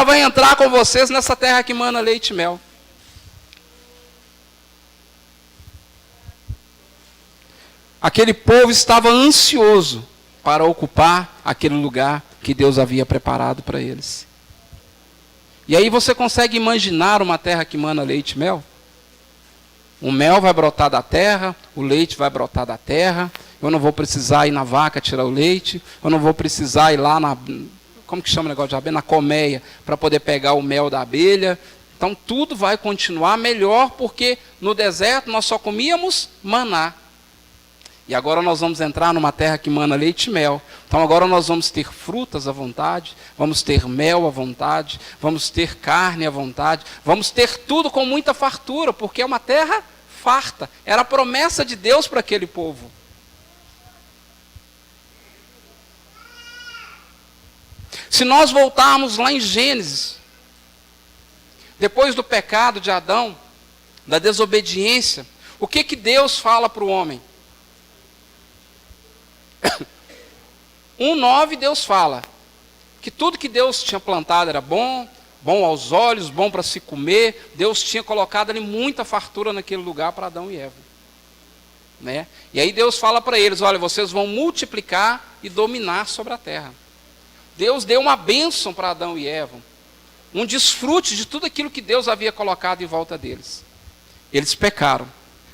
vai entrar com vocês nessa terra que mana leite e mel. Aquele povo estava ansioso para ocupar aquele lugar que Deus havia preparado para eles. E aí você consegue imaginar uma terra que mana leite e mel? O mel vai brotar da terra, o leite vai brotar da terra. Eu não vou precisar ir na vaca tirar o leite. Eu não vou precisar ir lá na... Como que chama o negócio de abelha? Na colmeia, para poder pegar o mel da abelha. Então tudo vai continuar melhor, porque no deserto nós só comíamos maná. E agora nós vamos entrar numa terra que mana leite e mel. Então agora nós vamos ter frutas à vontade, vamos ter mel à vontade, vamos ter carne à vontade, vamos ter tudo com muita fartura, porque é uma terra farta. Era a promessa de Deus para aquele povo. Se nós voltarmos lá em Gênesis, depois do pecado de Adão, da desobediência, o que Deus fala para o homem? 1:9 Deus fala que tudo que Deus tinha plantado era bom, bom aos olhos, bom para se comer. Deus tinha colocado ali muita fartura naquele lugar para Adão e Eva, né? E aí Deus fala para eles: olha, vocês vão multiplicar e dominar sobre a terra. Deus deu uma bênção para Adão e Eva, um desfrute de tudo aquilo que Deus havia colocado em volta deles. Eles pecaram.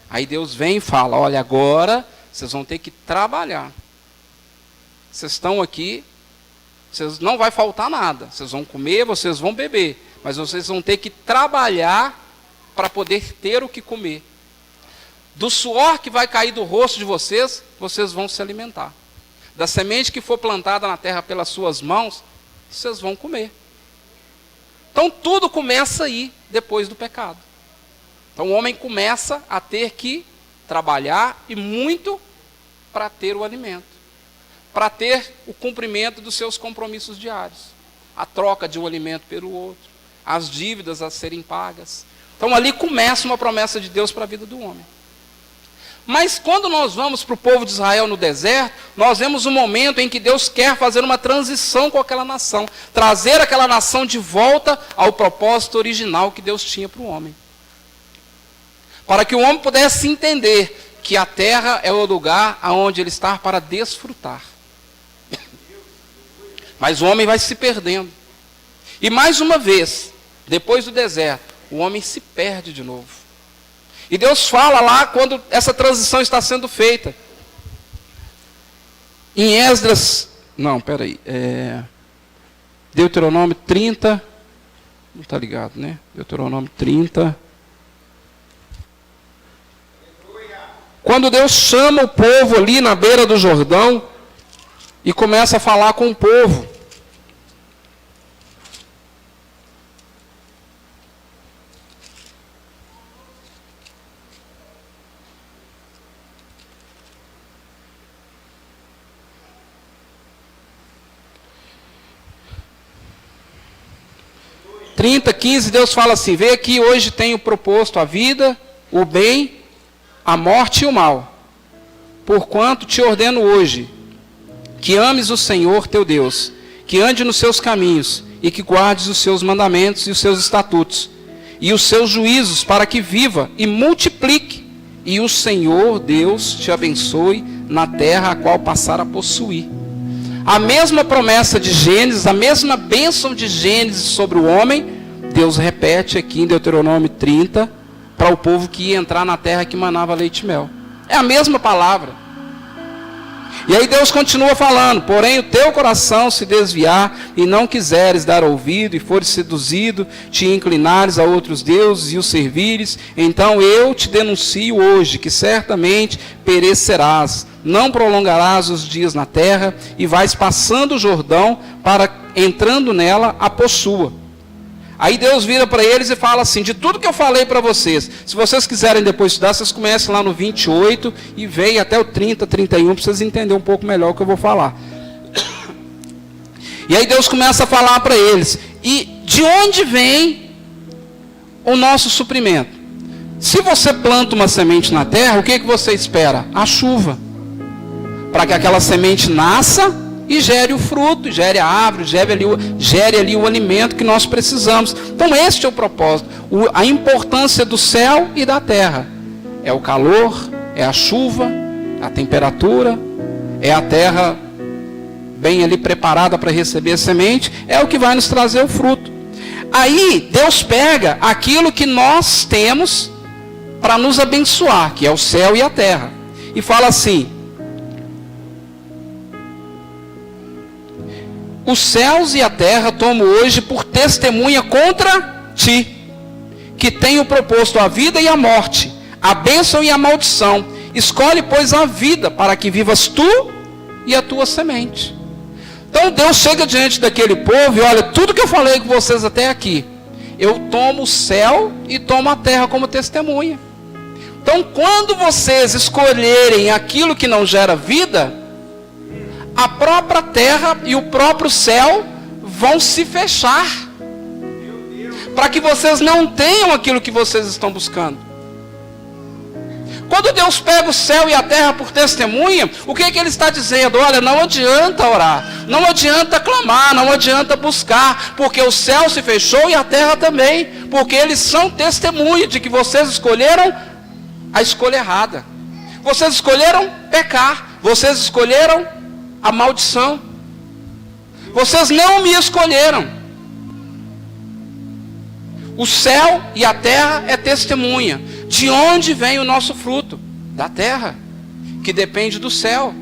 Aí Deus vem e fala: olha, agora vocês vão ter que trabalhar. Vocês estão aqui, vocês não vai faltar nada. Vocês vão comer, vocês vão beber, mas vocês vão ter que trabalhar para poder ter o que comer. Do suor que vai cair do rosto de vocês, vocês vão se alimentar. Da semente que for plantada na terra pelas suas mãos, vocês vão comer. Então tudo começa aí, depois do pecado. Então o homem começa a ter que trabalhar, e muito, para ter o alimento, para ter o cumprimento dos seus compromissos diários, a troca de um alimento pelo outro, as dívidas a serem pagas. Então ali começa uma promessa de Deus para a vida do homem. Mas quando nós vamos para o povo de Israel no deserto, nós vemos um momento em que Deus quer fazer uma transição com aquela nação, trazer aquela nação de volta ao propósito original que Deus tinha para o homem. Para que o homem pudesse entender que a terra é o lugar aonde ele está para desfrutar. Mas o homem vai se perdendo. E mais uma vez, depois do deserto, o homem se perde de novo. E Deus fala lá quando essa transição está sendo feita. Em Esdras, Deuteronômio 30, não está ligado, né? Deuteronômio 30. Quando Deus chama o povo ali na beira do Jordão e começa a falar com o povo. Em 30:15, Deus fala assim: vê aqui, hoje tenho proposto a vida, o bem, a morte e o mal. Porquanto te ordeno hoje que ames o Senhor teu Deus, que ande nos seus caminhos e que guardes os seus mandamentos e os seus estatutos e os seus juízos, para que viva e multiplique, e o Senhor Deus te abençoe na terra a qual passar a possuir. A mesma promessa de Gênesis, a mesma bênção de Gênesis sobre o homem, Deus repete aqui em Deuteronômio 30, para o povo que ia entrar na terra que manava leite e mel. É a mesma palavra. E aí Deus continua falando: porém o teu coração se desviar e não quiseres dar ouvido, e fores seduzido, te inclinares a outros deuses e os servires, então eu te denuncio hoje que certamente perecerás, não prolongarás os dias na terra, e vais passando o Jordão, para entrando nela a possua. Aí Deus vira para eles e fala assim: de tudo que eu falei para vocês, se vocês quiserem depois estudar, vocês comecem lá no 28 e vêm até o 30, 31, para vocês entenderem um pouco melhor o que eu vou falar. E aí Deus começa a falar para eles: e de onde vem o nosso suprimento? Se você planta uma semente na terra, o que você espera? A chuva. Para que aquela semente nasça e gere o fruto, gere a árvore, gere ali o alimento que nós precisamos. Então este é o propósito, a importância do céu e da terra. É o calor, é a chuva, a temperatura, é a terra bem ali preparada para receber a semente, é o que vai nos trazer o fruto. Aí Deus pega aquilo que nós temos para nos abençoar, que é o céu e a terra, e fala assim: os céus e a terra tomo hoje por testemunha contra ti, que tenho proposto a vida e a morte, a bênção e a maldição. Escolhe, pois, a vida, para que vivas tu e a tua semente. Então Deus chega diante daquele povo e olha, tudo que eu falei com vocês até aqui, eu tomo o céu e tomo a terra como testemunha. Então quando vocês escolherem aquilo que não gera vida, a própria terra e o próprio céu vão se fechar, para que vocês não tenham aquilo que vocês estão buscando. Quando Deus pega o céu e a terra por testemunha, o que é que Ele está dizendo? Olha, não adianta orar, não adianta clamar, não adianta buscar, porque o céu se fechou e a terra também, porque eles são testemunha de que vocês escolheram a escolha errada. Vocês escolheram pecar, vocês escolheram a maldição. Vocês não me escolheram. O céu e a terra é testemunha. De onde vem o nosso fruto? Da terra, que depende do céu.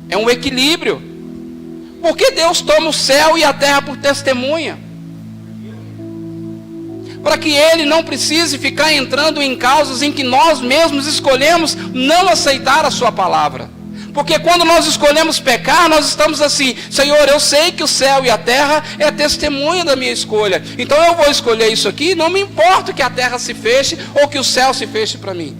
É um equilíbrio. Por que Deus toma o céu e a terra por testemunha? Para que Ele não precise ficar entrando em causas em que nós mesmos escolhemos não aceitar a sua palavra. Porque quando nós escolhemos pecar, nós estamos assim: Senhor, eu sei que o céu e a terra é testemunha da minha escolha, então eu vou escolher isso aqui, não me importa que a terra se feche ou que o céu se feche para mim.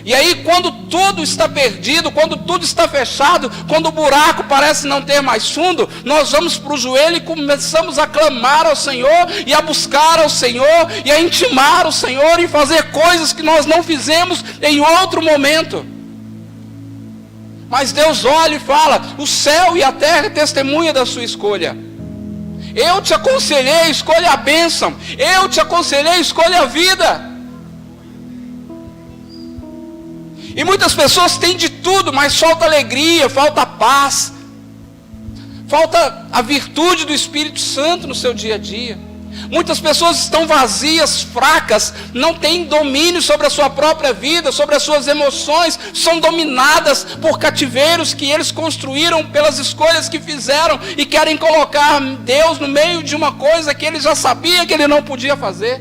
E aí quando tudo está perdido, quando tudo está fechado, quando o buraco parece não ter mais fundo, nós vamos para o joelho e começamos a clamar ao Senhor, e a buscar ao Senhor, e a intimar o Senhor, e fazer coisas que nós não fizemos em outro momento. Mas Deus olha e fala: o céu e a terra é testemunha da sua escolha. Eu te aconselhei, escolha a bênção. Eu te aconselhei, escolha a vida. E muitas pessoas têm de tudo, mas falta alegria, falta paz, falta a virtude do Espírito Santo no seu dia a dia. Muitas pessoas estão vazias, fracas, não têm domínio sobre a sua própria vida, sobre as suas emoções, são dominadas por cativeiros que eles construíram pelas escolhas que fizeram, e querem colocar Deus no meio de uma coisa que ele já sabia que ele não podia fazer.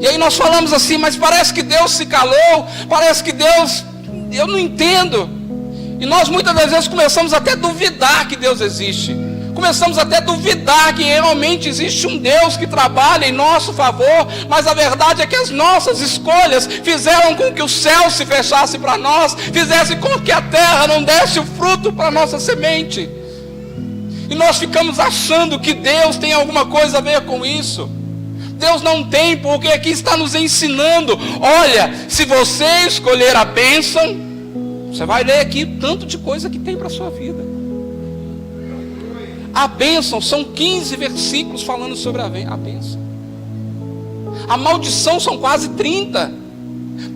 E aí nós falamos assim: mas parece que Deus se calou, parece que Deus, eu não entendo. E nós muitas das vezes começamos até a duvidar que Deus existe. Começamos até a duvidar que realmente existe um Deus que trabalha em nosso favor, mas a verdade é que as nossas escolhas fizeram com que o céu se fechasse para nós, fizesse com que a terra não desse o fruto para a nossa semente. E nós ficamos achando que Deus tem alguma coisa a ver com isso. Deus não tem, porque aqui está nos ensinando: olha, se você escolher a bênção, você vai ler aqui tanto de coisa que tem para a sua vida. A bênção, são 15 versículos falando sobre a bênção. A maldição são quase 30.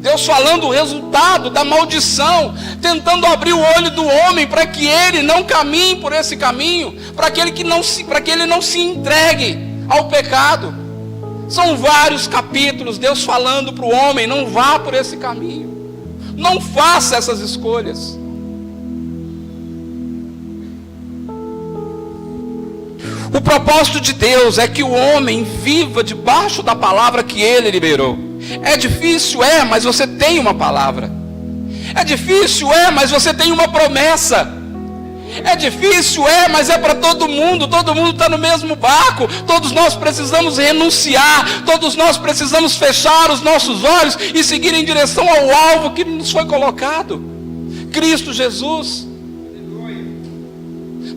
Deus falando o resultado da maldição, tentando abrir o olho do homem para que ele não caminhe por esse caminho, para que ele não se entregue ao pecado. São vários capítulos, Deus falando para o homem: não vá por esse caminho, não faça essas escolhas. O propósito de Deus é que o homem viva debaixo da palavra que Ele liberou. É difícil, mas você tem uma palavra. É difícil, mas você tem uma promessa. É difícil, mas é para todo mundo está no mesmo barco. Todos nós precisamos renunciar, todos nós precisamos fechar os nossos olhos e seguir em direção ao alvo que nos foi colocado: Cristo Jesus.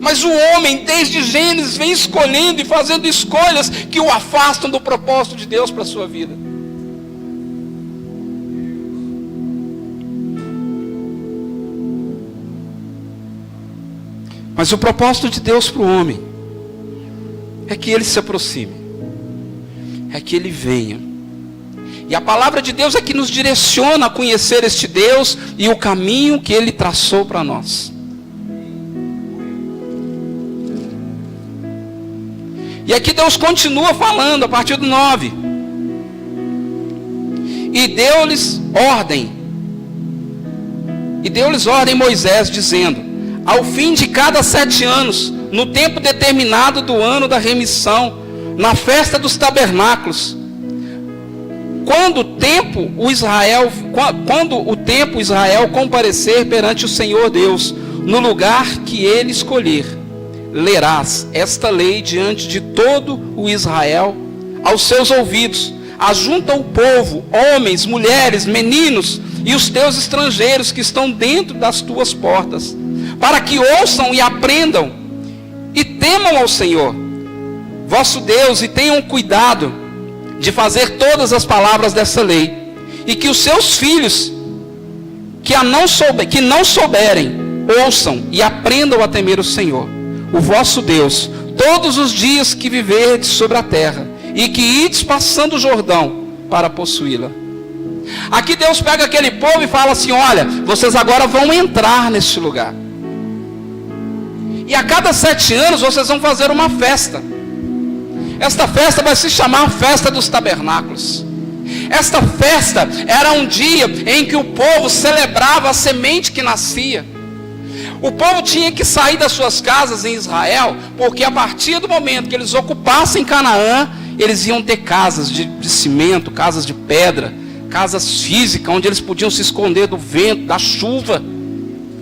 Mas o homem, desde Gênesis, vem escolhendo e fazendo escolhas que o afastam do propósito de Deus para a sua vida. Mas o propósito de Deus para o homem é que ele se aproxime, é que ele venha. E a palavra de Deus é que nos direciona a conhecer este Deus e o caminho que ele traçou para nós. E aqui Deus continua falando a partir do 9. E deu-lhes ordem Moisés, dizendo: ao fim de cada 7 anos, no tempo determinado do ano da remissão, na festa dos tabernáculos, quando o tempo Israel comparecer perante o Senhor Deus, no lugar que ele escolher, lerás esta lei diante de todo o Israel, aos seus ouvidos. Ajunta o povo, homens, mulheres, meninos e os teus estrangeiros que estão dentro das tuas portas, para que ouçam e aprendam e temam ao Senhor vosso Deus, e tenham cuidado de fazer todas as palavras dessa lei, e que os seus filhos que não souberem ouçam e aprendam a temer o Senhor, o vosso Deus, todos os dias que viverdes sobre a terra, e que ides passando o Jordão para possuí-la. Aqui Deus pega aquele povo e fala assim: olha, vocês agora vão entrar neste lugar, e a cada 7 anos vocês vão fazer uma festa. Esta festa vai se chamar Festa dos Tabernáculos. Esta festa era um dia em que o povo celebrava a semente que nascia. O povo tinha que sair das suas casas em Israel, porque a partir do momento que eles ocupassem Canaã, eles iam ter casas de cimento, casas de pedra, casas físicas, onde eles podiam se esconder do vento, da chuva,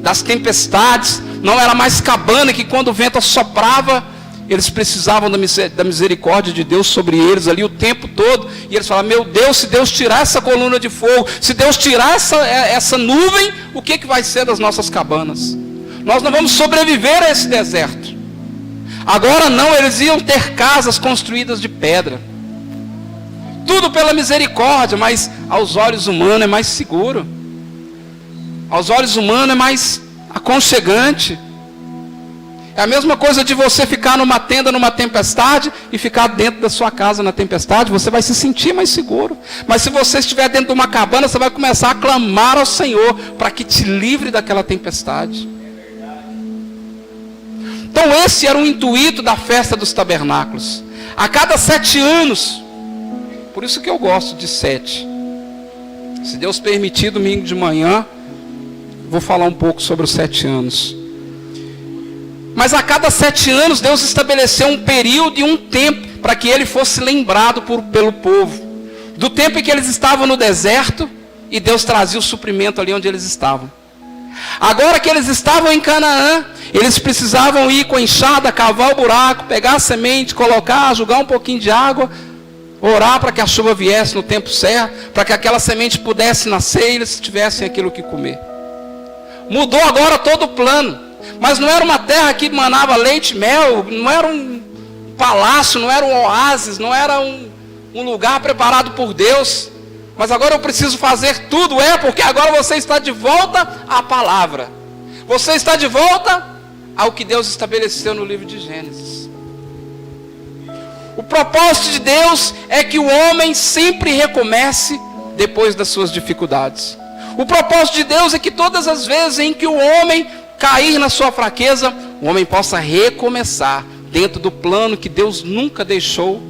das tempestades. Não era mais cabana que quando o vento assoprava, eles precisavam da misericórdia de Deus sobre eles ali o tempo todo. E eles falavam: meu Deus, se Deus tirar essa coluna de fogo, se Deus tirar essa nuvem, o que vai ser das nossas cabanas? Nós não vamos sobreviver a esse deserto. Agora não, eles iam ter casas construídas de pedra. Tudo pela misericórdia, mas aos olhos humanos é mais seguro. Aos olhos humanos é mais aconchegante. É a mesma coisa de você ficar numa tenda numa tempestade e ficar dentro da sua casa na tempestade. Você vai se sentir mais seguro. Mas se você estiver dentro de uma cabana, você vai começar a clamar ao Senhor para que te livre daquela tempestade. Então esse era o intuito da festa dos tabernáculos. A cada 7 anos. Por isso que eu gosto de 7. Se Deus permitir, domingo de manhã, vou falar um pouco sobre os 7 anos. Mas a cada 7 anos, Deus estabeleceu um período e um tempo para que ele fosse lembrado pelo povo. Do tempo em que eles estavam no deserto, e Deus trazia o suprimento ali onde eles estavam. Agora que eles estavam em Canaã, eles precisavam ir com a enxada, cavar o buraco, pegar a semente, colocar, jogar um pouquinho de água, orar para que a chuva viesse no tempo certo, para que aquela semente pudesse nascer e eles tivessem aquilo que comer. Mudou agora todo o plano. Mas não era uma terra que manava leite e mel, não era um palácio, não era um oásis, não era um lugar preparado por Deus. Mas agora eu preciso fazer tudo, porque agora você está de volta à palavra. Você está de volta ao que Deus estabeleceu no livro de Gênesis. O propósito de Deus é que o homem sempre recomece depois das suas dificuldades. O propósito de Deus é que todas as vezes em que o homem cair na sua fraqueza, o homem possa recomeçar dentro do plano que Deus nunca deixou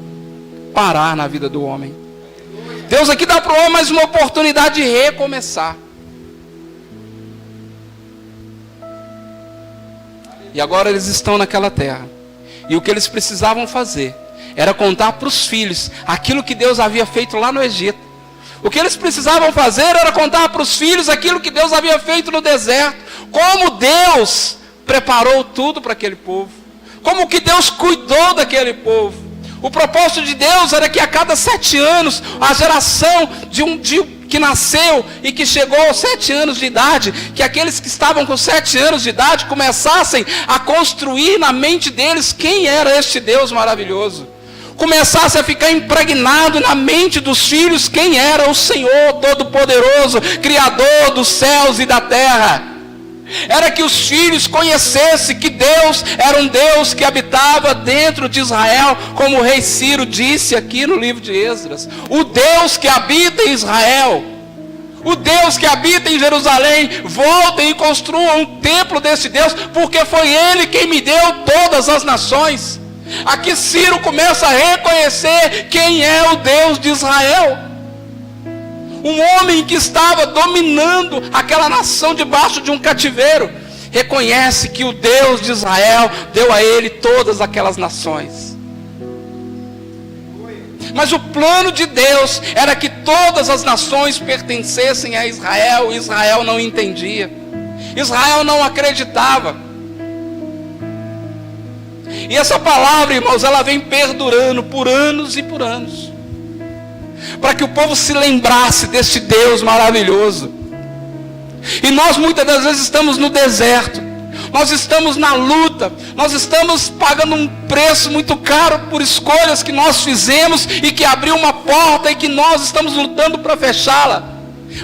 parar na vida do homem. Deus aqui dá para o homem mais uma oportunidade de recomeçar. E agora eles estão naquela terra. E o que eles precisavam fazer era contar para os filhos aquilo que Deus havia feito lá no Egito. O que eles precisavam fazer era contar para os filhos aquilo que Deus havia feito no deserto. Como Deus preparou tudo para aquele povo. Como que Deus cuidou daquele povo. O propósito de Deus era que a cada 7 anos, a geração que nasceu e que chegou aos 7 anos de idade, que aqueles que estavam com 7 anos de idade começassem a construir na mente deles quem era este Deus maravilhoso. Começasse a ficar impregnado na mente dos filhos quem era o Senhor Todo-Poderoso, Criador dos céus e da terra. era que os filhos conhecessem que Deus era um Deus que habitava dentro de Israel, como o rei Ciro disse aqui no livro de Esdras. O Deus que habita em Israel, o Deus que habita em Jerusalém, voltem e construam um templo desse Deus, porque foi Ele quem me deu todas as nações. Aqui Ciro começa a reconhecer quem é o Deus de Israel. Um homem que estava dominando aquela nação debaixo de um cativeiro, reconhece que o Deus de Israel deu a ele todas aquelas nações. Mas o plano de Deus era que todas as nações pertencessem a Israel. Israel não entendia, Israel não acreditava. E essa palavra, irmãos, ela vem perdurando por anos e por anos, para que o povo se lembrasse desse Deus maravilhoso. E nós muitas das vezes estamos no deserto, nós estamos na luta, nós estamos pagando um preço muito caro por escolhas que nós fizemos e que abriu uma porta e que nós estamos lutando para fechá-la.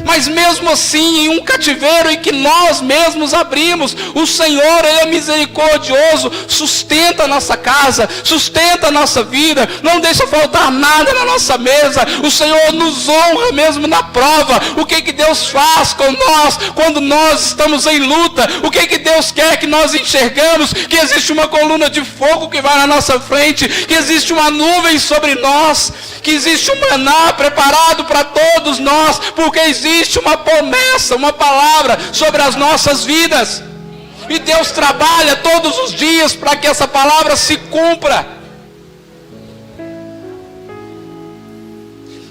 Mas mesmo assim, em um cativeiro em que nós mesmos abrimos, o Senhor, Ele é misericordioso, sustenta a nossa casa, sustenta a nossa vida, não deixa faltar nada na nossa mesa. O Senhor nos honra mesmo na prova. O que Deus faz com nós quando nós estamos em luta? O que Deus quer que nós enxergamos? Que existe uma coluna de fogo que vai na nossa frente, que existe uma nuvem sobre nós, que existe um maná preparado para todos nós, porque existe uma promessa, uma palavra sobre as nossas vidas. E Deus trabalha todos os dias para que essa palavra se cumpra.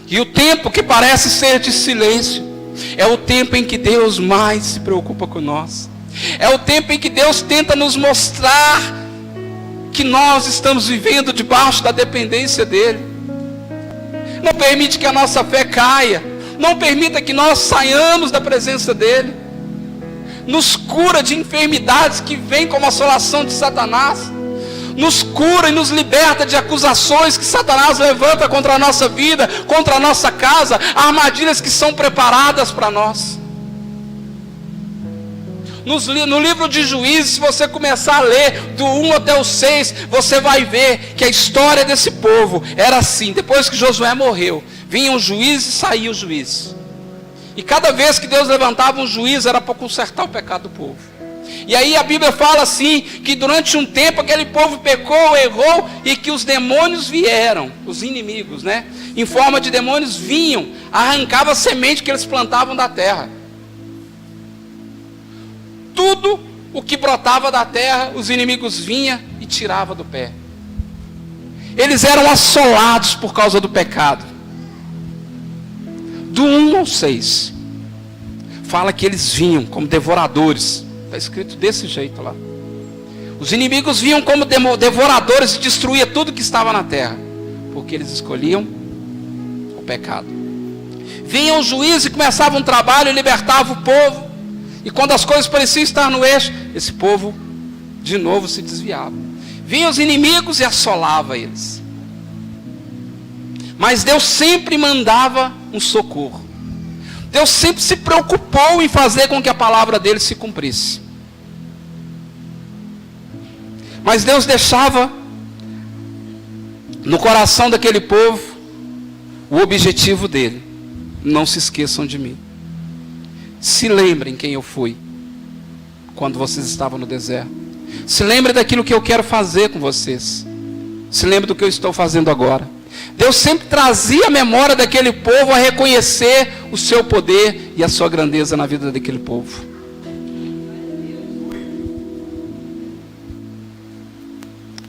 E o tempo que parece ser de silêncio é o tempo em que Deus mais se preocupa com nós. É o tempo em que Deus tenta nos mostrar que nós estamos vivendo debaixo da dependência dEle. Não permite que a nossa fé caia. Não permita que nós saiamos da presença dEle. Nos cura de enfermidades que vêm como assolação de Satanás. Nos cura e nos liberta de acusações que Satanás levanta contra a nossa vida, contra a nossa casa, armadilhas que são preparadas para nós. No livro de Juízes, se você começar a ler do 1 até o 6, você vai ver que a história desse povo era assim. Depois que Josué morreu, vinham os juízes e saíam os juízes. E cada vez que Deus levantava um juiz, era para consertar o pecado do povo. E aí a Bíblia fala assim, que durante um tempo aquele povo pecou, errou, e que os demônios vieram, os inimigos, né? Em forma de demônios vinham, arrancavam a semente que eles plantavam da terra. Tudo o que brotava da terra, os inimigos vinham e tiravam do pé. Eles eram assolados por causa do pecado. Do 1 ao 6, fala que eles vinham como devoradores. Está escrito desse jeito lá. Os inimigos vinham como devoradores e destruíam tudo que estava na terra, porque eles escolhiam o pecado. Vinham os juízes e começavam um trabalho e libertavam o povo. E quando as coisas pareciam estar no eixo, esse povo de novo se desviava. Vinham os inimigos e assolava eles. Mas Deus sempre mandava um socorro. Deus sempre se preocupou em fazer com que a palavra dele se cumprisse. Mas Deus deixava no coração daquele povo o objetivo dele: não se esqueçam de mim. Se lembrem quem eu fui quando vocês estavam no deserto. Se lembrem daquilo que eu quero fazer com vocês. Se lembrem do que eu estou fazendo agora. Deus sempre trazia a memória daquele povo a reconhecer o seu poder e a sua grandeza na vida daquele povo.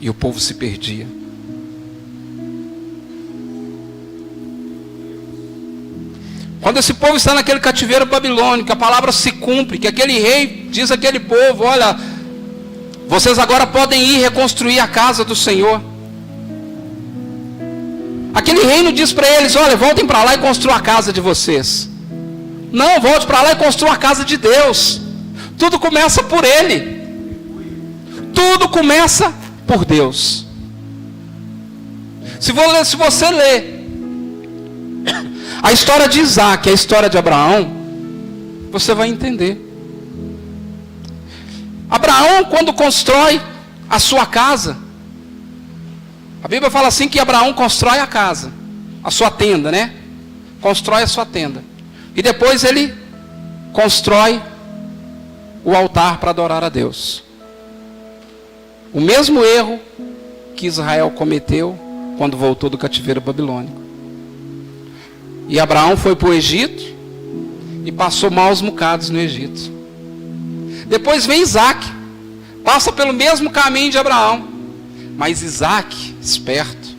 E o povo se perdia. Quando esse povo está naquele cativeiro babilônico, a palavra se cumpre, que aquele rei diz àquele povo: olha, vocês agora podem ir reconstruir a casa do Senhor. Aquele rei não diz para eles: olha, voltem para lá e construam a casa de vocês. Não, volte para lá e construam a casa de Deus. Tudo começa por Ele. Tudo começa por Deus. Se você ler a história de Isaac, a história de Abraão, você vai entender. Abraão, quando constrói a sua casa, a Bíblia fala assim que Abraão constrói a casa, a sua tenda, né? Constrói a sua tenda. E depois ele constrói o altar para adorar a Deus. O mesmo erro que Israel cometeu quando voltou do cativeiro babilônico. E Abraão foi para o Egito e passou maus bocados no Egito. Depois vem Isaac, passa pelo mesmo caminho de Abraão. Mas Isaac, esperto,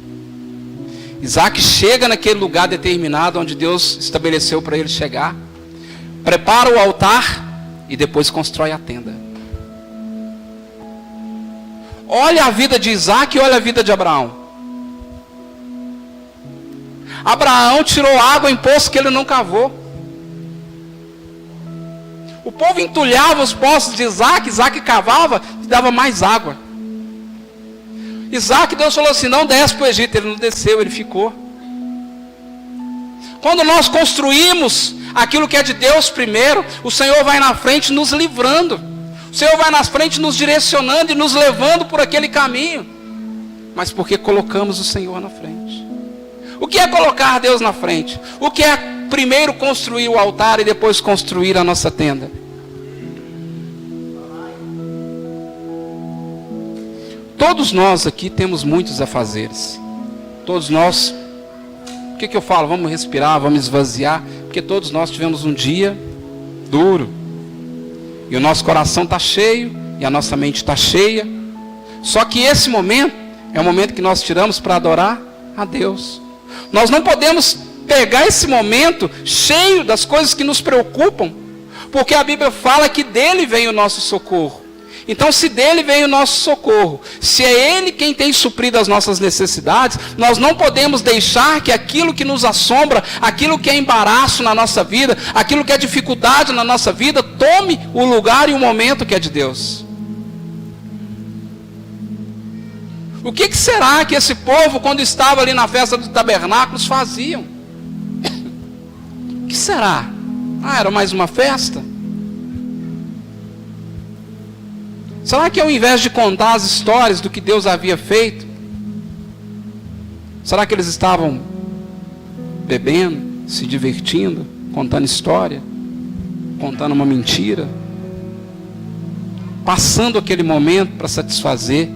Isaac chega naquele lugar determinado onde Deus estabeleceu para ele chegar, prepara o altar e depois constrói a tenda. Olha a vida de Isaac e olha a vida de Abraão. Abraão tirou água em poço que ele não cavou. O povo entulhava os poços de Isaac, Isaac cavava e dava mais água. Isaac, Deus falou assim, não desce para o Egito. Ele não desceu, ele ficou. Quando nós construímos aquilo que é de Deus primeiro, o Senhor vai na frente nos livrando. O Senhor vai na frente nos direcionando e nos levando por aquele caminho. Mas porque colocamos o Senhor na frente. O que é colocar Deus na frente? O que é primeiro construir o altar e depois construir a nossa tenda? Todos nós aqui temos muitos afazeres. Todos nós, o que eu falo? Vamos respirar, vamos esvaziar, porque todos nós tivemos um dia duro. E o nosso coração está cheio, e a nossa mente está cheia. Só que esse momento é o momento que nós tiramos para adorar a Deus. Nós não podemos pegar esse momento cheio das coisas que nos preocupam, porque a Bíblia fala que dele vem o nosso socorro. Então, se dele vem o nosso socorro, se é ele quem tem suprido as nossas necessidades, nós não podemos deixar que aquilo que nos assombra, aquilo que é embaraço na nossa vida, aquilo que é dificuldade na nossa vida, tome o lugar e o momento que é de Deus. O que será que esse povo, quando estava ali na festa dos tabernáculos, faziam? O que será? Era mais uma festa? Será que ao invés de contar as histórias do que Deus havia feito, será que eles estavam bebendo, se divertindo, contando história, contando uma mentira, passando aquele momento para satisfazer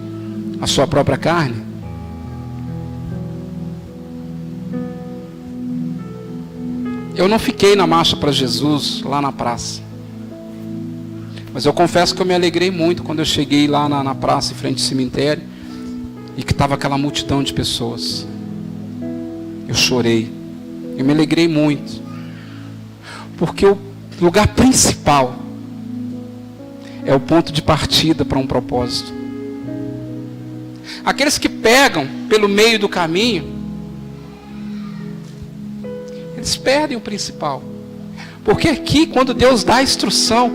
a sua própria carne? Eu não fiquei na marcha para Jesus lá na praça. Mas eu confesso que eu me alegrei muito quando eu cheguei lá na praça, em frente ao cemitério, e que estava aquela multidão de pessoas. Eu chorei. Eu me alegrei muito. Porque o lugar principal é o ponto de partida para um propósito. Aqueles que pegam pelo meio do caminho, eles perdem o principal. Porque aqui, quando Deus dá a instrução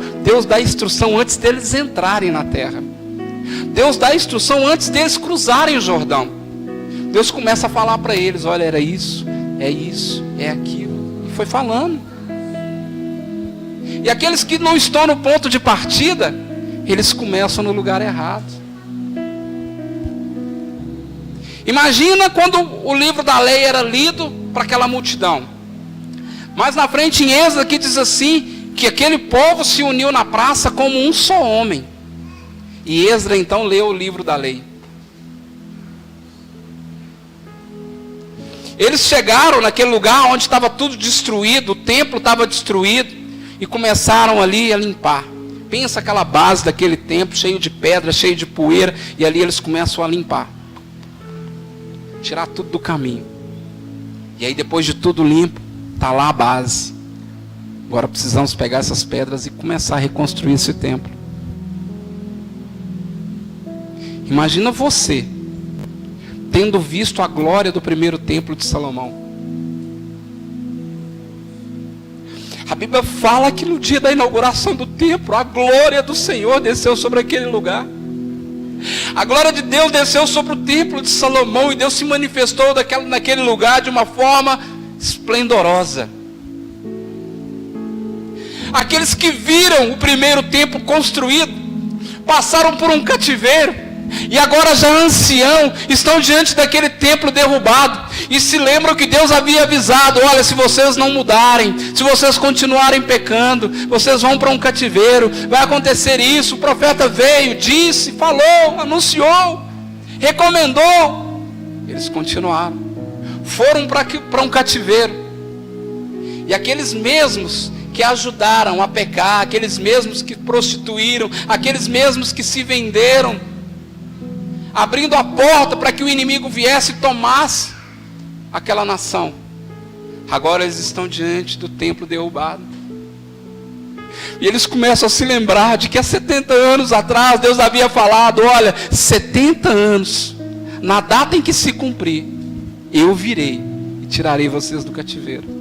antes deles entrarem na terra. Deus dá a instrução antes deles cruzarem o Jordão. Deus começa a falar para eles, olha, era isso, é aquilo. E foi falando. E aqueles que não estão no ponto de partida, eles começam no lugar errado. Imagina quando o livro da lei era lido para aquela multidão. Mas na frente em Êxodo aqui diz assim, que aquele povo se uniu na praça como um só homem. E Esdras então leu o livro da lei. Eles chegaram naquele lugar onde estava tudo destruído, o templo estava destruído, e começaram ali a limpar. Pensa aquela base daquele templo, cheio de pedra, cheio de poeira, e ali eles começam a limpar. Tirar tudo do caminho. E aí depois de tudo limpo, está lá a base. Agora precisamos pegar essas pedras e começar a reconstruir esse templo. Imagina você tendo visto a glória do primeiro templo de Salomão. A Bíblia fala que no dia da inauguração do templo, a glória do Senhor desceu sobre aquele lugar. A glória de Deus desceu sobre o templo de Salomão e Deus se manifestou naquele lugar de uma forma esplendorosa. Aqueles que viram o primeiro templo construído passaram por um cativeiro, e agora já ancião, estão diante daquele templo derrubado, e se lembram que Deus havia avisado: olha, se vocês não mudarem, se vocês continuarem pecando, vocês vão para um cativeiro, vai acontecer isso. O profeta veio, disse, falou, anunciou, recomendou. Eles continuaram, foram para um cativeiro, e aqueles mesmos que ajudaram a pecar, aqueles mesmos que prostituíram, aqueles mesmos que se venderam, abrindo a porta para que o inimigo viesse e tomasse aquela nação, agora eles estão diante do templo derrubado. E eles começam a se lembrar de que há 70 anos atrás Deus havia falado: olha, 70 anos, na data em que se cumprir, eu virei e tirarei vocês do cativeiro.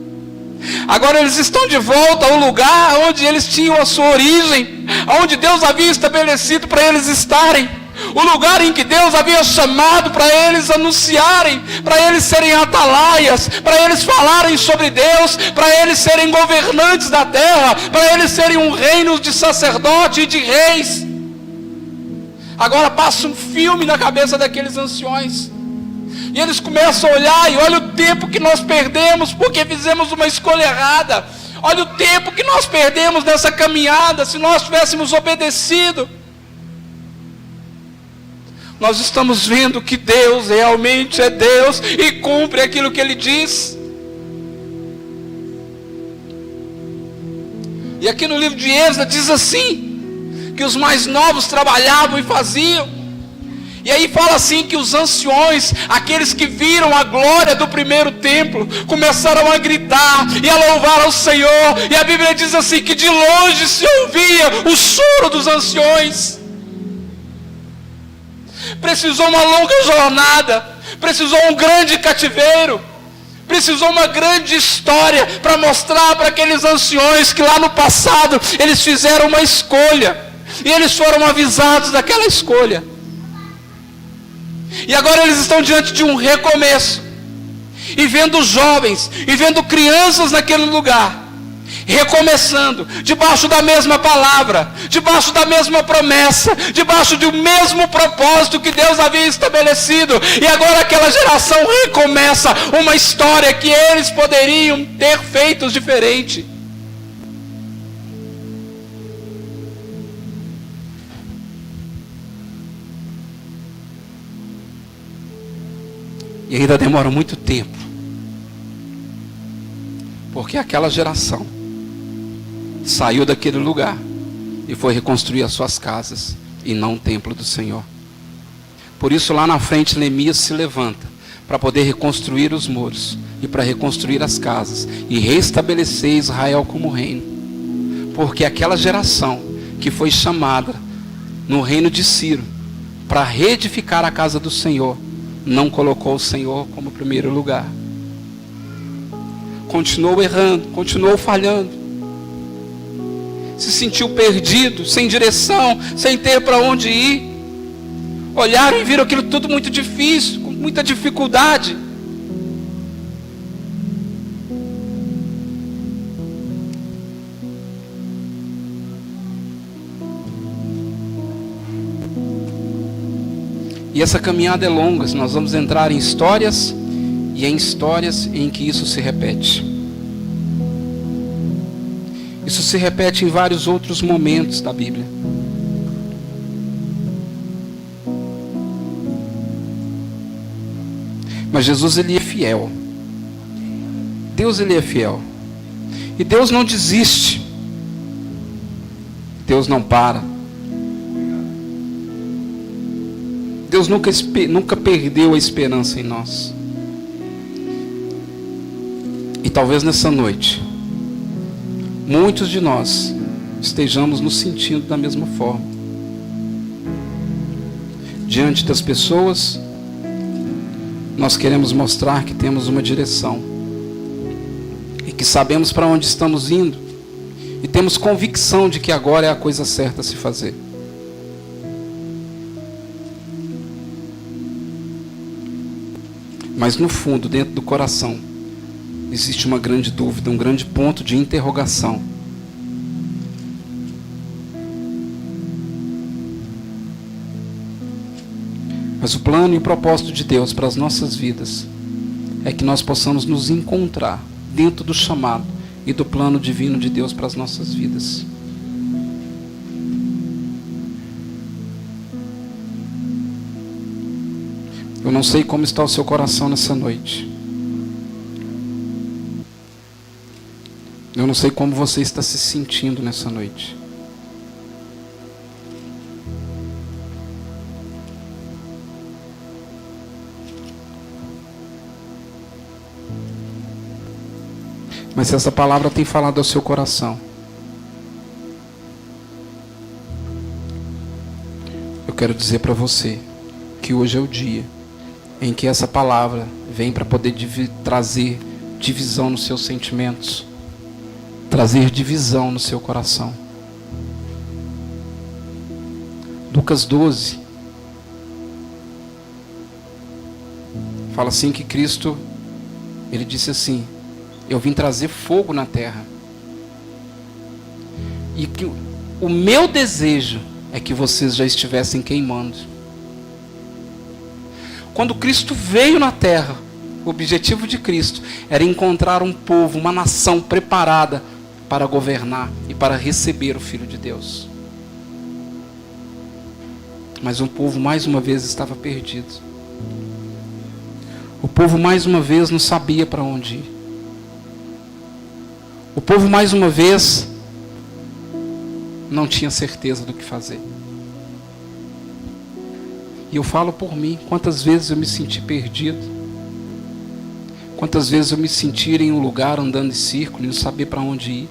Agora eles estão de volta ao lugar onde eles tinham a sua origem, onde Deus havia estabelecido para eles estarem, o lugar em que Deus havia chamado para eles anunciarem, para eles serem atalaias, para eles falarem sobre Deus, para eles serem governantes da terra, para eles serem um reino de sacerdote e de reis. Agora passa um filme na cabeça daqueles anciões, e eles começam a olhar, e olha o tempo que nós perdemos, porque fizemos uma escolha errada. Olha o tempo que nós perdemos nessa caminhada, se nós tivéssemos obedecido. Nós estamos vendo que Deus realmente é Deus, e cumpre aquilo que Ele diz. E aqui no livro de Êxodo diz assim, que os mais novos trabalhavam e faziam. E aí fala assim que os anciões, aqueles que viram a glória do primeiro templo, começaram a gritar e a louvar ao Senhor. E a Bíblia diz assim, que de longe se ouvia o choro dos anciões. Precisou uma longa jornada, precisou um grande cativeiro, precisou uma grande história para mostrar para aqueles anciões que lá no passado eles fizeram uma escolha, e eles foram avisados daquela escolha. E agora eles estão diante de um recomeço, e vendo jovens, e vendo crianças naquele lugar, recomeçando, debaixo da mesma palavra, debaixo da mesma promessa, debaixo do mesmo propósito que Deus havia estabelecido. E agora aquela geração recomeça uma história que eles poderiam ter feito diferente. E ainda demora muito tempo, porque aquela geração saiu daquele lugar e foi reconstruir as suas casas, e não o templo do Senhor. Por isso lá na frente Neemias se levanta para poder reconstruir os muros, e para reconstruir as casas, e restabelecer Israel como reino. Porque aquela geração que foi chamada no reino de Ciro para reedificar a casa do Senhor, não colocou o Senhor como primeiro lugar. Continuou errando, continuou falhando. Se sentiu perdido, sem direção, sem ter para onde ir. Olharam e viram aquilo tudo muito difícil, com muita dificuldade. E essa caminhada é longa, nós vamos entrar em histórias, e em histórias em que isso se repete. Isso se repete em vários outros momentos da Bíblia. Mas Jesus, Ele é fiel. Deus, Ele é fiel. E Deus não desiste. Deus não para. Deus nunca perdeu a esperança em nós. E talvez nessa noite, muitos de nós estejamos nos sentindo da mesma forma. Diante das pessoas, nós queremos mostrar que temos uma direção, e que sabemos para onde estamos indo, e temos convicção de que agora é a coisa certa a se fazer. Mas no fundo, dentro do coração, existe uma grande dúvida, um grande ponto de interrogação. Mas o plano e o propósito de Deus para as nossas vidas é que nós possamos nos encontrar dentro do chamado e do plano divino de Deus para as nossas vidas. Eu não sei como está o seu coração nessa noite. Eu não sei como você está se sentindo nessa noite. Mas se essa palavra tem falado ao seu coração, eu quero dizer para você que hoje é o dia em que essa palavra vem para poder trazer divisão nos seus sentimentos, trazer divisão no seu coração. Lucas 12 fala assim que Cristo, ele disse assim: eu vim trazer fogo na terra, e que o meu desejo é que vocês já estivessem queimando. Quando Cristo veio na terra, o objetivo de Cristo era encontrar um povo, uma nação preparada para governar e para receber o Filho de Deus. Mas o povo mais uma vez estava perdido. O povo mais uma vez não sabia para onde ir. O povo mais uma vez não tinha certeza do que fazer. E eu falo por mim, quantas vezes eu me senti perdido, quantas vezes eu me senti em um lugar andando em círculo e não saber para onde ir.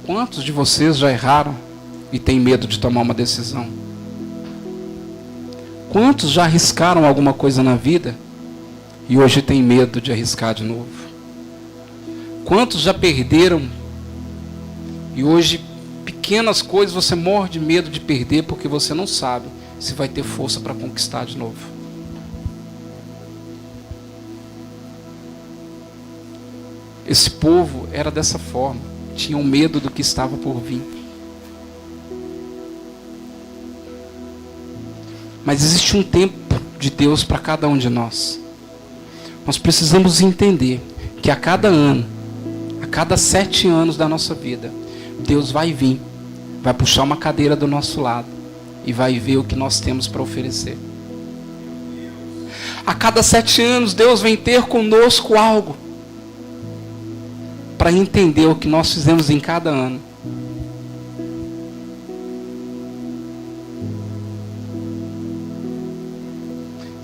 Quantos de vocês já erraram e têm medo de tomar uma decisão? Quantos já arriscaram alguma coisa na vida e hoje têm medo de arriscar de novo? Quantos já perderam e hoje pequenas coisas você morre de medo de perder porque você não sabe se vai ter força para conquistar de novo? Esse povo era dessa forma, tinham medo do que estava por vir. Mas existe um tempo de Deus para cada um de nós. Nós precisamos entender que a cada ano, a cada 7 anos da nossa vida, Deus vai vir, vai puxar uma cadeira do nosso lado e vai ver o que nós temos para oferecer. A cada 7 anos, Deus vem ter conosco algo para entender o que nós fizemos em cada ano.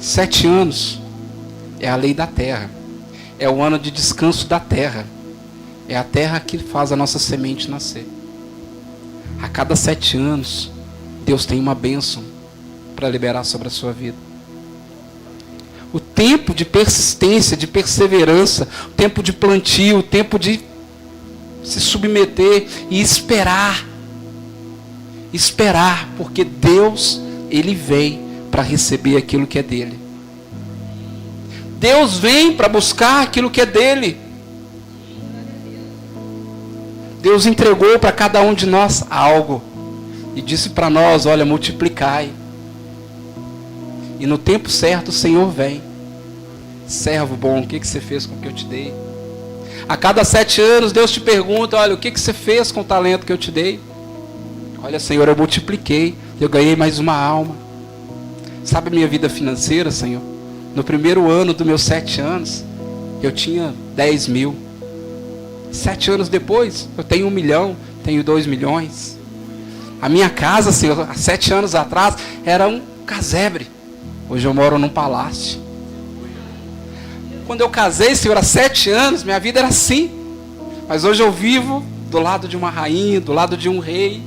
Sete anos é a lei da terra, é o ano de descanso da terra, é a terra que faz a nossa semente nascer. A cada 7 anos, Deus tem uma bênção para liberar sobre a sua vida. O tempo de persistência, de perseverança, o tempo de plantio, o tempo de se submeter e esperar. Esperar, porque Deus, Ele vem para receber aquilo que é dele. Deus vem para buscar aquilo que é dele. Deus entregou para cada um de nós algo e disse para nós: olha, multiplicai. E no tempo certo o Senhor vem. Servo bom, o que você fez com o que eu te dei? A cada 7 anos Deus te pergunta: olha, o que você fez com o talento que eu te dei? Olha, Senhor, eu multipliquei, eu ganhei mais uma alma. Sabe a minha vida financeira, Senhor? No primeiro ano dos meus 7 anos, eu tinha 10 mil. 7 anos depois, eu tenho 1 milhão, tenho 2 milhões. A minha casa, Senhor, há 7 anos atrás, era um casebre. Hoje eu moro num palácio. Quando eu casei, Senhor, há 7 anos, minha vida era assim. Mas hoje eu vivo do lado de uma rainha, do lado de um rei.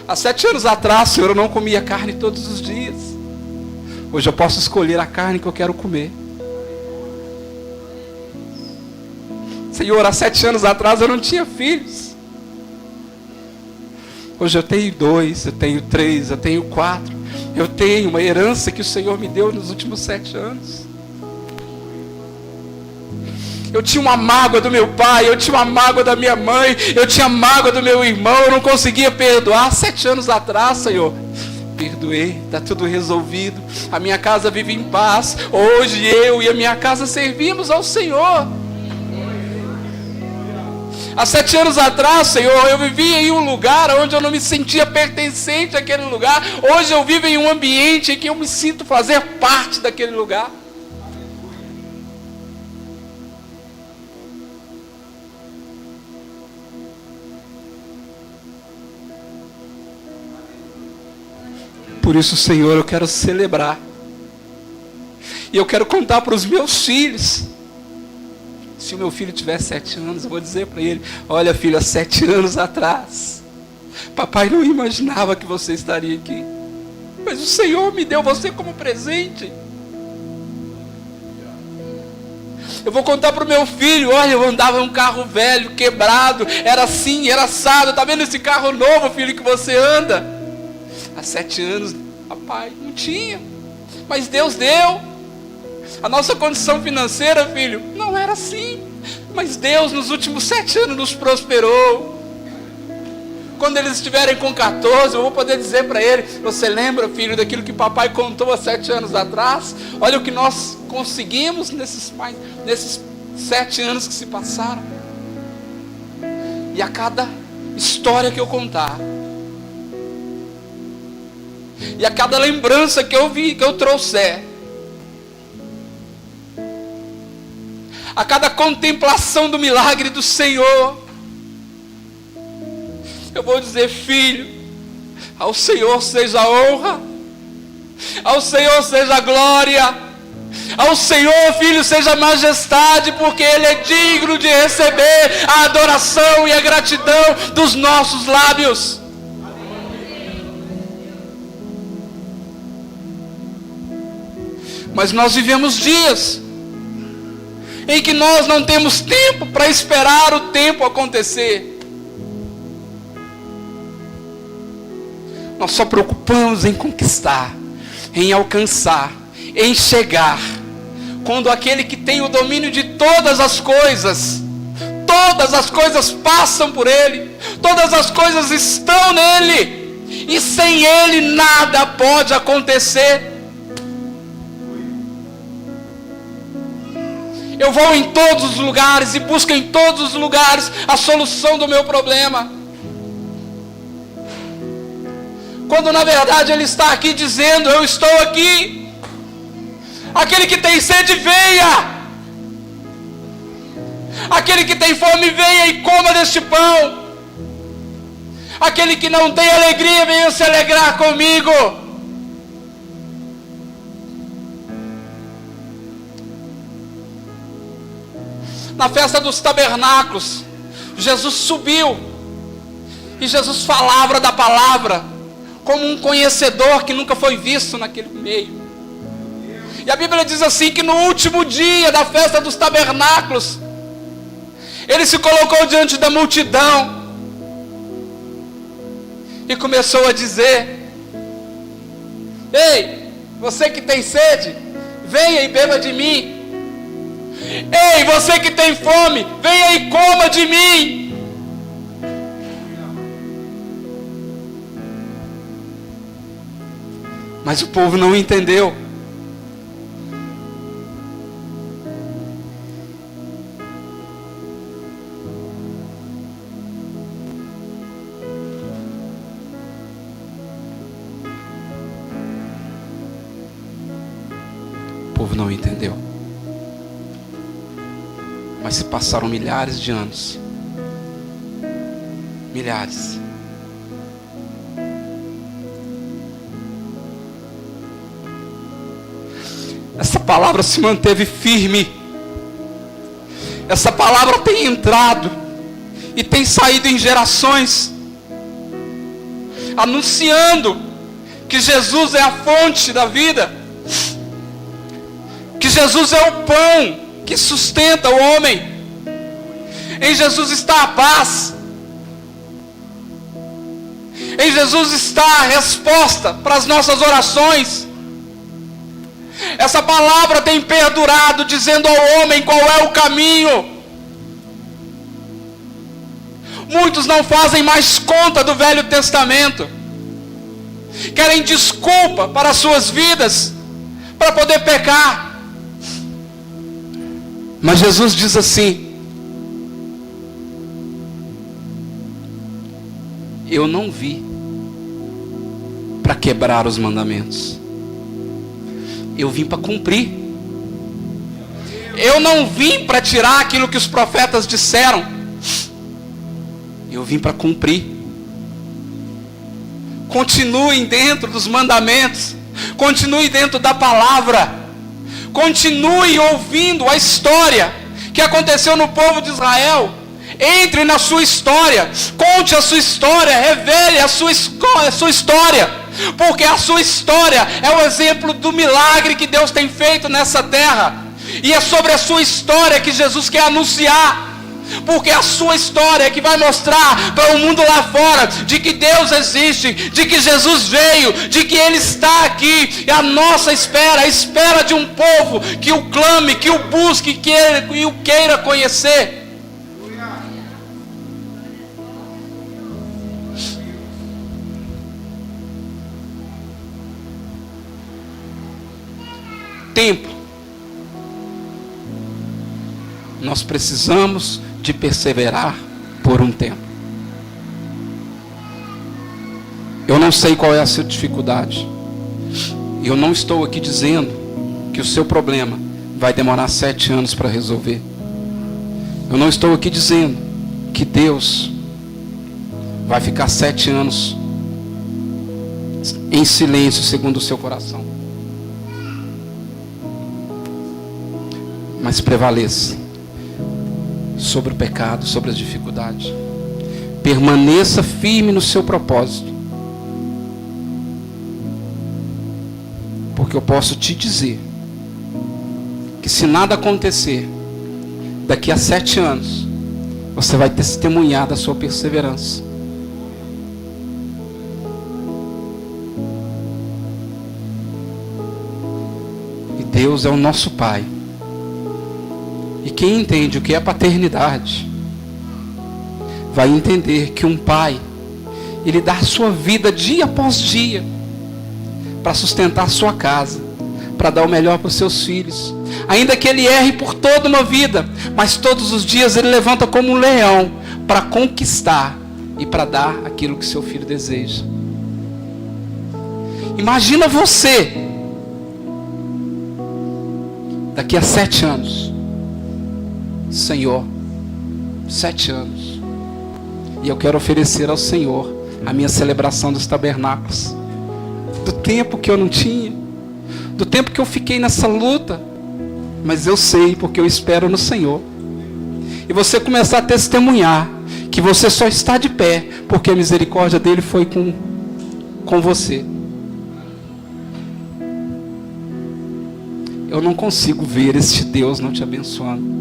Há 7 anos atrás, Senhor, eu não comia carne todos os dias. Hoje eu posso escolher a carne que eu quero comer. Senhor, há 7 anos atrás eu não tinha filhos. Hoje eu tenho 2, eu tenho 3, eu tenho 4. Eu tenho uma herança que o Senhor me deu nos últimos 7 anos. Eu tinha uma mágoa do meu pai, eu tinha uma mágoa da minha mãe, eu tinha mágoa do meu irmão, eu não conseguia perdoar. 7 anos atrás, Senhor, perdoei, está tudo resolvido, a minha casa vive em paz. Hoje eu e a minha casa servimos ao Senhor. Há 7 anos atrás, Senhor, eu vivia em um lugar onde eu não me sentia pertencente àquele lugar. Hoje eu vivo em um ambiente em que eu me sinto fazer parte daquele lugar. Por isso, Senhor, eu quero celebrar. E eu quero contar para os meus filhos. Se o meu filho tiver 7 anos, eu vou dizer para ele: olha, filho, há 7 anos atrás, papai não imaginava que você estaria aqui, mas o Senhor me deu você como presente. Eu vou contar para o meu filho: olha, eu andava em um carro velho, quebrado, era assim, era assado. Está vendo esse carro novo, filho, que você anda? Há 7 anos, papai, não tinha, mas Deus deu. A nossa condição financeira, filho, não era assim, mas Deus nos últimos 7 anos nos prosperou. Quando eles estiverem com 14, eu vou poder dizer para eles: você lembra, filho, daquilo que papai contou há 7 anos atrás? Olha o que nós conseguimos nesses 7 anos que se passaram. E a cada história que eu contar, e a cada lembrança que eu trouxer, a cada contemplação do milagre do Senhor, eu vou dizer: filho, ao Senhor seja a honra, ao Senhor seja a glória, ao Senhor, filho, seja a majestade, porque Ele é digno de receber a adoração e a gratidão dos nossos lábios. Mas nós vivemos dias em que nós não temos tempo para esperar o tempo acontecer. Nós só preocupamos em conquistar, em alcançar, em chegar, quando aquele que tem o domínio de todas as coisas passam por Ele, todas as coisas estão nele, e sem Ele nada pode acontecer. Eu vou em todos os lugares e busco em todos os lugares a solução do meu problema, quando na verdade Ele está aqui dizendo: eu estou aqui. Aquele que tem sede, venha. Aquele que tem fome, venha e coma deste pão. Aquele que não tem alegria, venha se alegrar comigo. Na festa dos tabernáculos, Jesus subiu, e Jesus falava da palavra como um conhecedor que nunca foi visto naquele meio. E a Bíblia diz assim, que no último dia da festa dos tabernáculos, Ele se colocou diante da multidão e começou a dizer: ei, você que tem sede, venha e beba de mim. Ei, você que tem fome, venha e coma de mim. Mas o povo não entendeu. O povo não entendeu. Mas se passaram milhares de anos. Milhares. Essa palavra se manteve firme. Essa palavra tem entrado e tem saído em gerações, anunciando que Jesus é a fonte da vida, que Jesus é o pão que sustenta o homem. Em Jesus está a paz. Em Jesus está a resposta para as nossas orações. Essa palavra tem perdurado, dizendo ao homem qual é o caminho. Muitos não fazem mais conta do Velho Testamento. Querem desculpa para as suas vidas, para poder pecar. Mas Jesus diz assim: eu não vi para quebrar os mandamentos. Eu vim para cumprir. Eu não vim para tirar aquilo que os profetas disseram. Eu vim para cumprir. Continuem dentro dos mandamentos. Continue dentro da palavra. Continue ouvindo a história que aconteceu no povo de Israel. Entre na sua história. Conte a sua história. Revele a sua história. Porque a sua história é o exemplo do milagre que Deus tem feito nessa terra. E é sobre a sua história que Jesus quer anunciar. Porque a sua história é que vai mostrar para o mundo lá fora de que Deus existe, de que Jesus veio, de que Ele está aqui. E a nossa espera, a espera de um povo que o clame, que o busque, que ele o queira conhecer. Tempo. Nós precisamos de perseverar por um tempo. Eu não sei qual é a sua dificuldade. Eu não estou aqui dizendo que o seu problema vai demorar 7 anos para resolver. Eu não estou aqui dizendo que Deus vai ficar 7 anos em silêncio segundo o seu coração. Mas prevaleça sobre o pecado, sobre as dificuldades. Permaneça firme no seu propósito. Porque eu posso te dizer que se nada acontecer, daqui a 7 anos, você vai testemunhar da sua perseverança. E Deus é o nosso Pai. E quem entende o que é paternidade, vai entender que um pai, ele dá a sua vida dia após dia, para sustentar a sua casa, para dar o melhor para os seus filhos. Ainda que ele erre por toda uma vida, mas todos os dias ele levanta como um leão, para conquistar e para dar aquilo que seu filho deseja. Imagina você, daqui a 7 anos, Senhor, 7 anos, e eu quero oferecer ao Senhor a minha celebração dos tabernáculos, do tempo que eu não tinha, do tempo que eu fiquei nessa luta, mas eu sei porque eu espero no Senhor. E você começar a testemunhar que você só está de pé porque a misericórdia dele foi com você. Eu não consigo ver este Deus não te abençoando.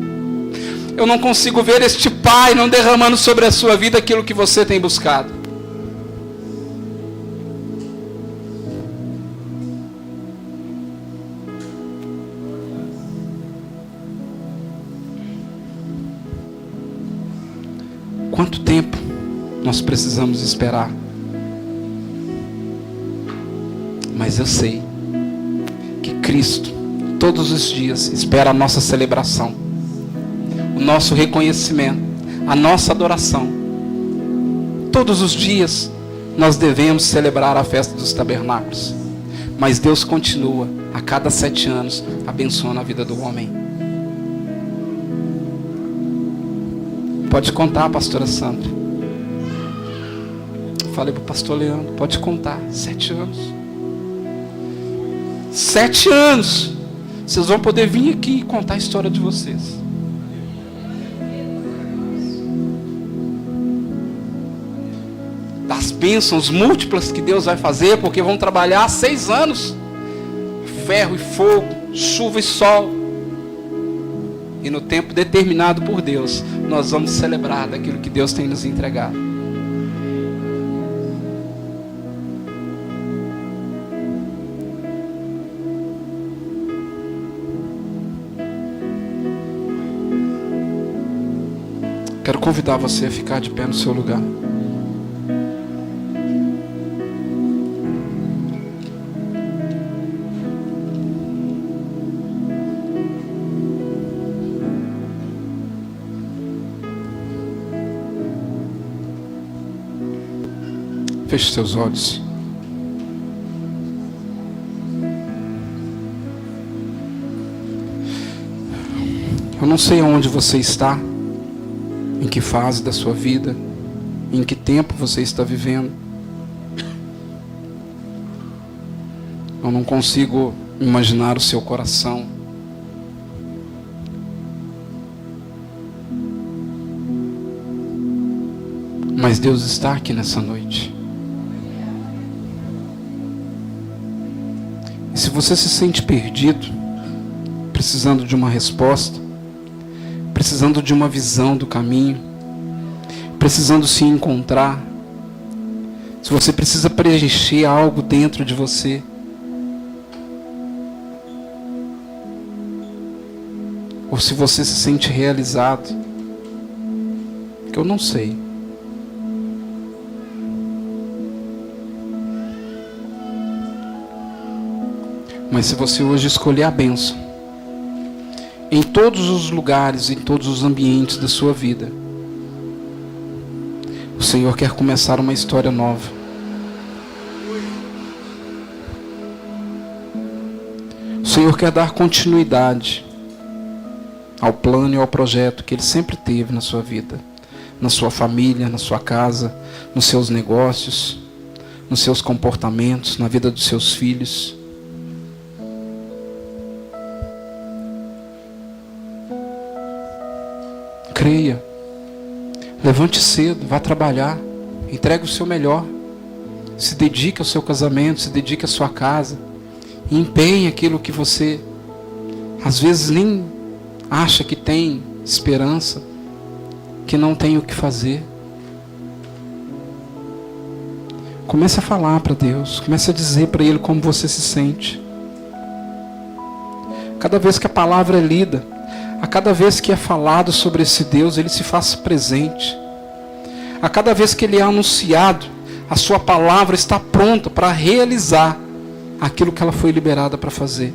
Eu não consigo ver este Pai não derramando sobre a sua vida aquilo que você tem buscado. Quanto tempo nós precisamos esperar? Mas eu sei que Cristo, todos os dias, espera a nossa celebração, o nosso reconhecimento, a nossa adoração. Todos os dias nós devemos celebrar a festa dos tabernáculos. Mas Deus continua, a cada 7 anos, abençoando a vida do homem. Pode contar, pastora Sandra. Falei para o pastor Leandro, pode contar, 7 anos. 7 anos. Vocês vão poder vir aqui e contar a história de vocês. Das bênçãos múltiplas que Deus vai fazer, porque vão trabalhar 6 anos. Ferro e fogo, chuva e sol. E no tempo determinado por Deus, nós vamos celebrar daquilo que Deus tem nos entregado. convidar você a ficar de pé no seu lugar. Feche seus olhos. Eu não sei aonde você está, em que fase da sua vida, em que tempo você está vivendo. Eu não consigo imaginar o seu coração. Mas Deus está aqui nessa noite. E se você se sente perdido, precisando de uma resposta, precisando de uma visão do caminho, precisando se encontrar, se você precisa preencher algo dentro de você, ou se você se sente realizado, que eu não sei. Mas se você hoje escolher a bênção, em todos os lugares, em todos os ambientes da sua vida, o Senhor quer começar uma história nova. O Senhor quer dar continuidade ao plano e ao projeto que Ele sempre teve na sua vida, na sua família, na sua casa, nos seus negócios, nos seus comportamentos, na vida dos seus filhos. Creia, levante cedo, vá trabalhar, entregue o seu melhor, se dedique ao seu casamento, se dedique à sua casa, e empenhe aquilo que você às vezes nem acha que tem esperança, que não tem o que fazer. Comece a falar para Deus, comece a dizer para Ele como você se sente. Cada vez que a palavra é lida, a cada vez que é falado sobre esse Deus, Ele se faz presente. A cada vez que Ele é anunciado, a sua palavra está pronta para realizar aquilo que ela foi liberada para fazer.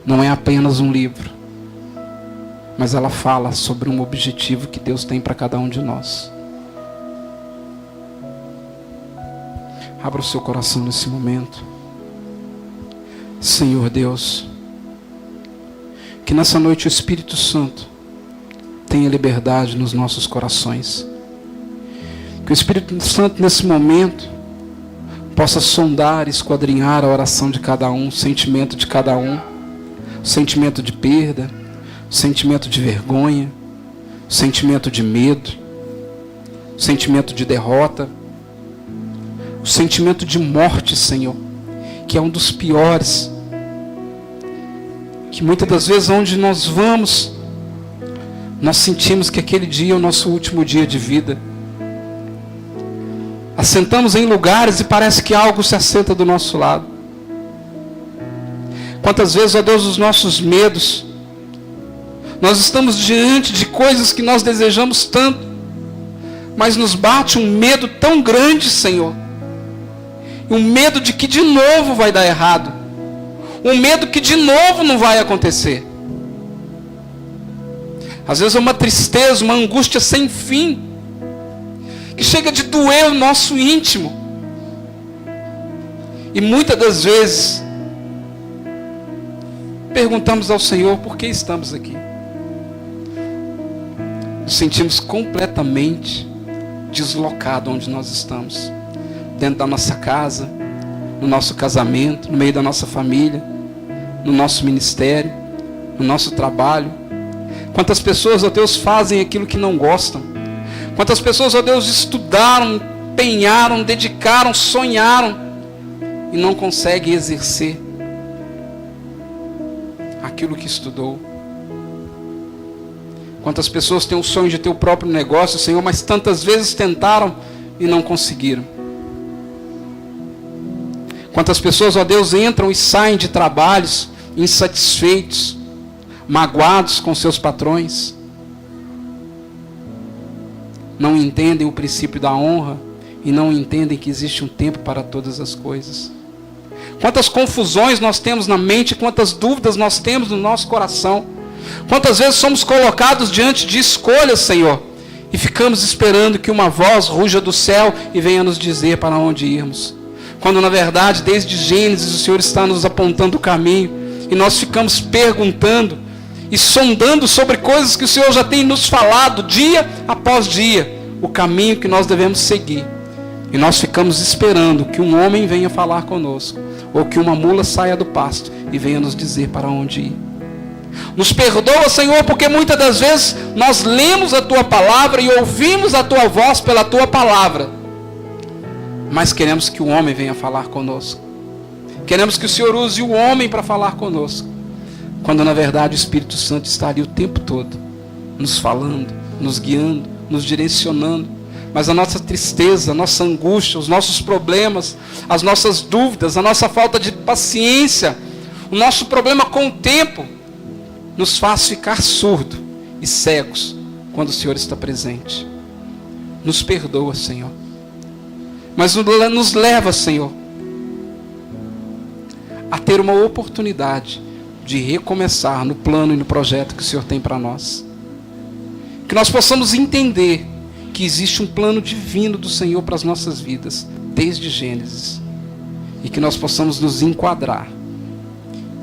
Não é apenas um livro, mas ela fala sobre um objetivo que Deus tem para cada um de nós. Abra o seu coração nesse momento. Senhor Deus, que nessa noite o Espírito Santo tenha liberdade nos nossos corações. Que o Espírito Santo nesse momento possa sondar e esquadrinhar a oração de cada um, o sentimento de cada um, o sentimento de perda, o sentimento de vergonha, o sentimento de medo, o sentimento de derrota, o sentimento de morte, Senhor, que é um dos piores, que muitas das vezes onde nós vamos, nós sentimos que aquele dia é o nosso último dia de vida. Assentamos em lugares e parece que algo se assenta do nosso lado. Quantas vezes, ó Deus, os nossos medos, nós estamos diante de coisas que nós desejamos tanto, mas nos bate um medo tão grande, Senhor. Um medo de que de novo vai dar errado. Um medo que de novo não vai acontecer. Às vezes é uma tristeza, uma angústia sem fim, que chega de doer o nosso íntimo. E muitas das vezes perguntamos ao Senhor por que estamos aqui. Nos sentimos completamente deslocados onde nós estamos. Dentro da nossa casa, no nosso casamento, no meio da nossa família, no nosso ministério, no nosso trabalho. Quantas pessoas, ó Deus, fazem aquilo que não gostam. Quantas pessoas, ó Deus, estudaram, empenharam, dedicaram, sonharam e não conseguem exercer aquilo que estudou. Quantas pessoas têm o sonho de ter o próprio negócio, Senhor, mas tantas vezes tentaram e não conseguiram. Quantas pessoas, ó Deus, entram e saem de trabalhos insatisfeitos, magoados com seus patrões, não entendem o princípio da honra e não entendem que existe um tempo para todas as coisas. Quantas confusões nós temos na mente, quantas dúvidas nós temos no nosso coração. Quantas vezes somos colocados diante de escolhas, Senhor, e ficamos esperando que uma voz ruja do céu e venha nos dizer para onde irmos. Quando na verdade, desde Gênesis, o Senhor está nos apontando o caminho, e nós ficamos perguntando e sondando sobre coisas que o Senhor já tem nos falado dia após dia, o caminho que nós devemos seguir. E nós ficamos esperando que um homem venha falar conosco, ou que uma mula saia do pasto e venha nos dizer para onde ir. Nos perdoa, Senhor, porque muitas das vezes nós lemos a Tua palavra e ouvimos a Tua voz pela Tua palavra, mas queremos que o homem venha falar conosco. Queremos que o Senhor use o homem para falar conosco, quando na verdade o Espírito Santo está ali o tempo todo, nos falando, nos guiando, nos direcionando. Mas a nossa tristeza, a nossa angústia, os nossos problemas, as nossas dúvidas, a nossa falta de paciência, o nosso problema com o tempo, nos faz ficar surdos e cegos quando o Senhor está presente. Nos perdoa, Senhor. Mas nos leva, Senhor, a ter uma oportunidade de recomeçar no plano e no projeto que o Senhor tem para nós. Que nós possamos entender que existe um plano divino do Senhor para as nossas vidas, desde Gênesis. E que nós possamos nos enquadrar.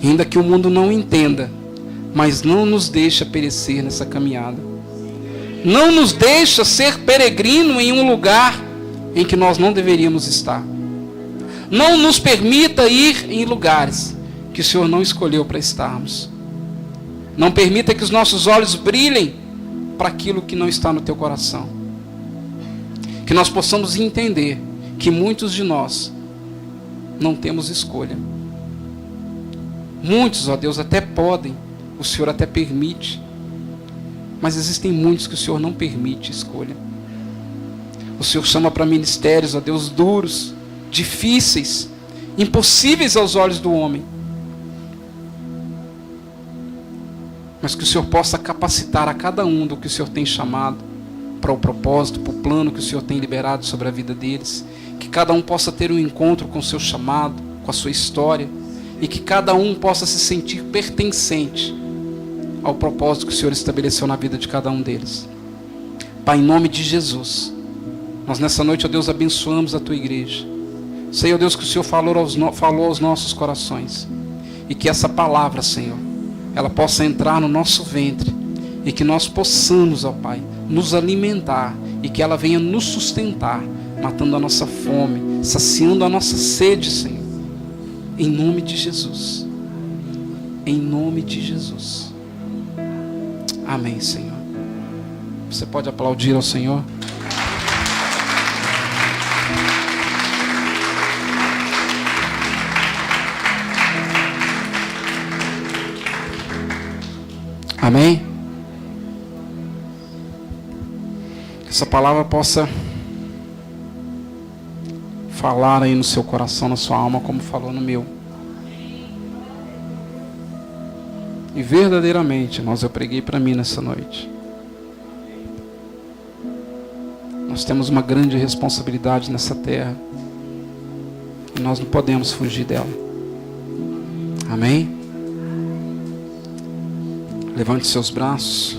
Ainda que o mundo não entenda, mas não nos deixa perecer nessa caminhada. Não nos deixa ser peregrino em um lugar em que nós não deveríamos estar. Não nos permita ir em lugares que o Senhor não escolheu para estarmos. Não permita que os nossos olhos brilhem para aquilo que não está no teu coração. Que nós possamos entender que muitos de nós não temos escolha. Muitos, ó Deus, até podem, o Senhor até permite, mas existem muitos que o Senhor não permite escolha. O Senhor chama para ministérios, ó Deus, duros, difíceis, impossíveis aos olhos do homem, mas que o Senhor possa capacitar a cada um do que o Senhor tem chamado, para o propósito, para o plano que o Senhor tem liberado sobre a vida deles. Que cada um possa ter um encontro com o seu chamado, com a sua história, e que cada um possa se sentir pertencente ao propósito que o Senhor estabeleceu na vida de cada um deles. Pai, em nome de Jesus, nós nessa noite, ó Deus, abençoamos a Tua igreja. Sei, ó Deus, que o Senhor falou aos nossos corações, e que essa palavra, Senhor, ela possa entrar no nosso ventre, e que nós possamos, ó Pai, nos alimentar, e que ela venha nos sustentar, matando a nossa fome, saciando a nossa sede, Senhor. Em nome de Jesus. Em nome de Jesus. Amém, Senhor. Você pode aplaudir ao Senhor? Amém? Que essa palavra possa falar aí no seu coração, na sua alma, como falou no meu. E verdadeiramente, irmãos, eu preguei para mim nessa noite. Nós temos uma grande responsabilidade nessa terra, e nós não podemos fugir dela. Amém? Levante seus braços.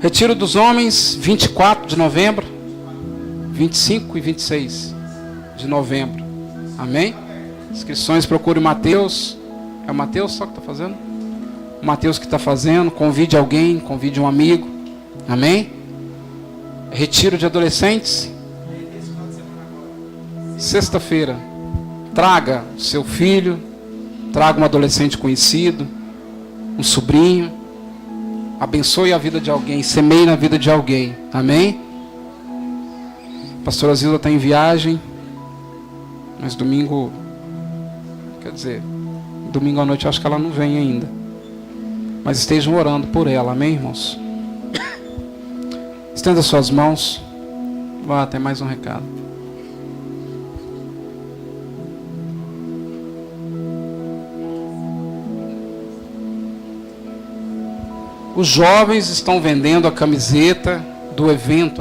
Retiro dos homens, 24 de novembro, 25 e 26 de novembro. Amém? Inscrições, procure o Mateus. É o Mateus só que está fazendo? O Mateus que está fazendo. Convide alguém, convide um amigo. Amém? Retiro de adolescentes. Sexta-feira. Traga seu filho, traga um adolescente conhecido, um sobrinho. Abençoe a vida de alguém, semeie na vida de alguém. Amém? A pastora Zilda está em viagem, mas domingo, domingo à noite eu acho que ela não vem ainda. Mas estejam orando por ela, amém, irmãos? Estenda suas mãos. Tem mais um recado. Os jovens estão vendendo a camiseta do evento,